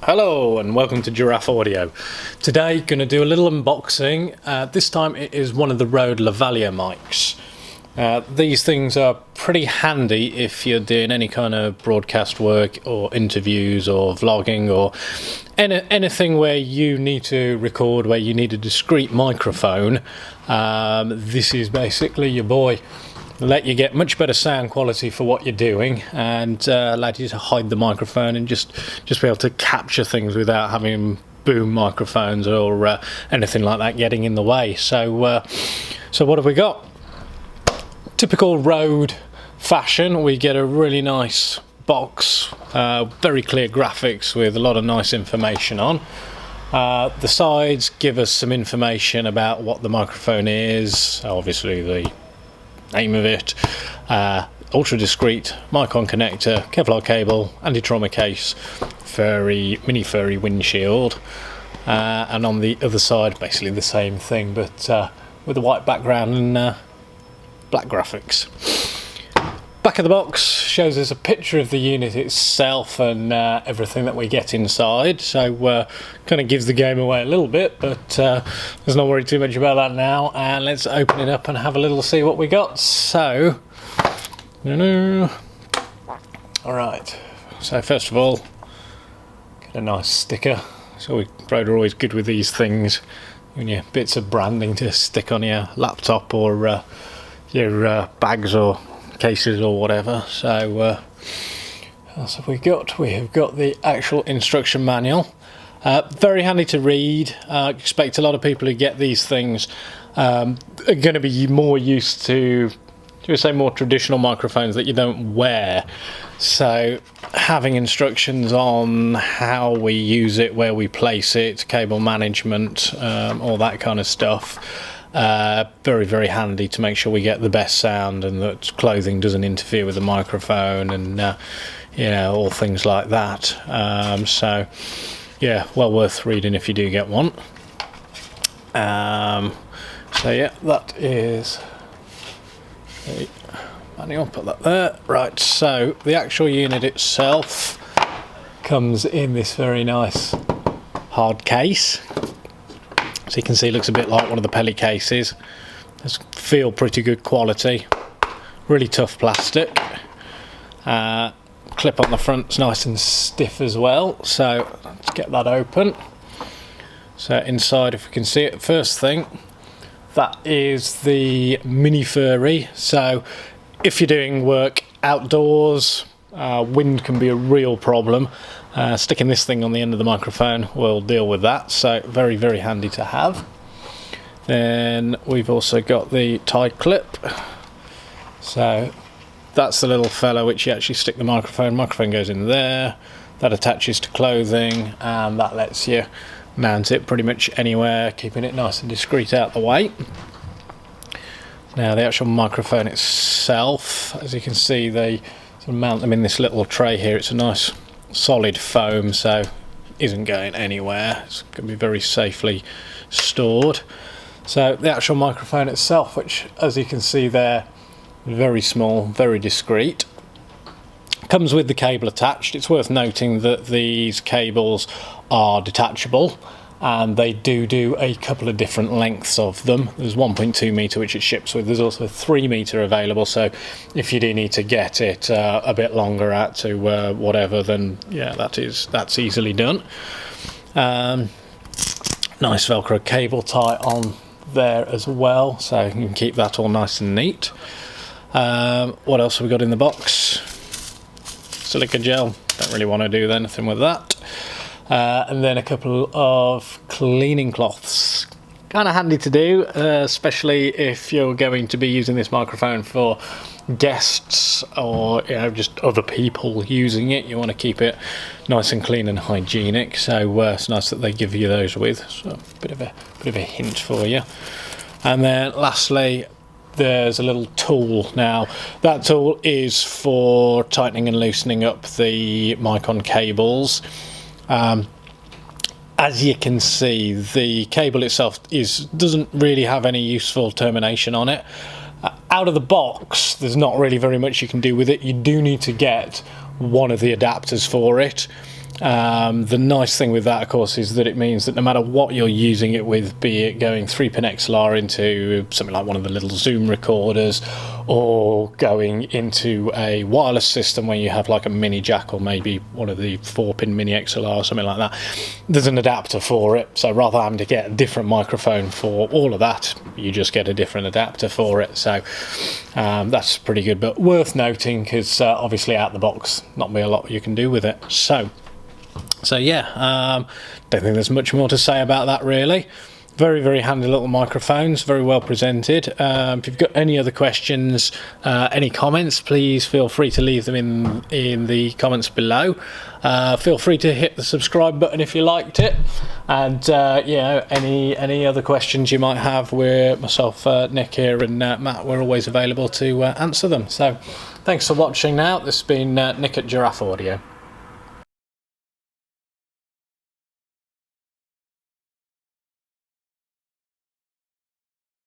Hello and welcome to Giraffe Audio. Today going to do a little unboxing. This time it is one of the Rode Lavalier mics. These things are pretty handy if you're doing any kind of broadcast work or interviews or vlogging or anything where you need to record, where you need a discreet microphone. This is basically your boy. Let you get much better sound quality for what you're doing, and allow you to hide the microphone and just be able to capture things without having boom microphones or anything like that getting in the way. So what have we got? Typical Rode fashion, we get a really nice box, very clear graphics with a lot of nice information on. The sides give us some information about what the microphone is, obviously the name of it, ultra discreet mic on connector, Kevlar cable, anti-trauma case, mini furry windshield, and on the other side basically the same thing, but with a white background and black graphics. Back of the box shows us a picture of the unit itself and everything that we get inside, so kind of gives the game away a little bit, but let's not worry too much about that now, and let's open it up and have a little see what we got. So alright, so first of all, get a nice sticker. So Rode are always good with these things, when you bits of branding to stick on your laptop or your bags or cases or whatever. So what else have we got? We have got the actual instruction manual. Very handy to read. I expect a lot of people who get these things are going to be more used to, should we say, more traditional microphones that you don't wear. So having instructions on how we use it, where we place it, cable management, all that kind of stuff. Very, very handy to make sure we get the best sound and that clothing doesn't interfere with the microphone and all things like that. So yeah, well worth reading if you do get one. So yeah, that is the manual, put that there. Right, so the actual unit itself comes in this very nice hard case. So you can see it looks a bit like one of the Pelly cases. Does feel pretty good quality. Really tough plastic. Clip on the front's nice and stiff as well. So let's get that open. So inside, if we can see it, first thing, that is the mini furry. So if you're doing work outdoors, wind can be a real problem. Sticking this thing on the end of the microphone will deal with that, so very, very handy to have. Then we've also got the tie clip. So that's the little fella which you actually stick the microphone goes in there, that attaches to clothing, and that lets you mount it pretty much anywhere, keeping it nice and discreet out the way. Now the actual microphone itself, as you can see, they sort of mount them in this little tray here. It's a nice solid foam, so isn't going anywhere. It's going to be very safely stored. So the actual microphone itself, which as you can see there, very small, very discreet, comes with the cable attached. It's worth noting that these cables are detachable, and they do a couple of different lengths of them. There's 1.2 metre which it ships with. There's also 3 metre available, so if you do need to get it a bit longer out to whatever, then yeah, that's easily done. Nice Velcro cable tie on there as well, so you can keep that all nice and neat. What else have we got in the box? Silica gel, don't really want to do anything with that. And then a couple of cleaning cloths. Kind of handy to do, especially if you're going to be using this microphone for guests or just other people using it. You want to keep it nice and clean and hygienic, so it's nice that they give you those with. So a bit of a hint for you. And then lastly, there's a little tool. Now that tool is for tightening and loosening up the mic on cables. As you can see, the cable itself doesn't really have any useful termination on it. Out of the box, there's not really very much you can do with it. You do need to get one of the adapters for it. The nice thing with that, of course, is that it means that no matter what you're using it with, be it going 3-pin XLR into something like one of the little Zoom recorders, or going into a wireless system where you have like a mini jack or maybe one of the 4-pin mini XLR or something like that, there's an adapter for it. So rather than having to get a different microphone for all of that, you just get a different adapter for it. So that's pretty good, but worth noting because obviously out the box, not be a lot you can do with it. So yeah, don't think there's much more to say about that really. Very, very handy little microphones, very well presented. If you've got any other questions, any comments, please feel free to leave them in the comments below. Feel free to hit the subscribe button if you liked it. And yeah, any other questions you might have, we're myself, Nick here, and Matt, we're always available to answer them. So thanks for watching now. This has been Nick at Giraffe Audio.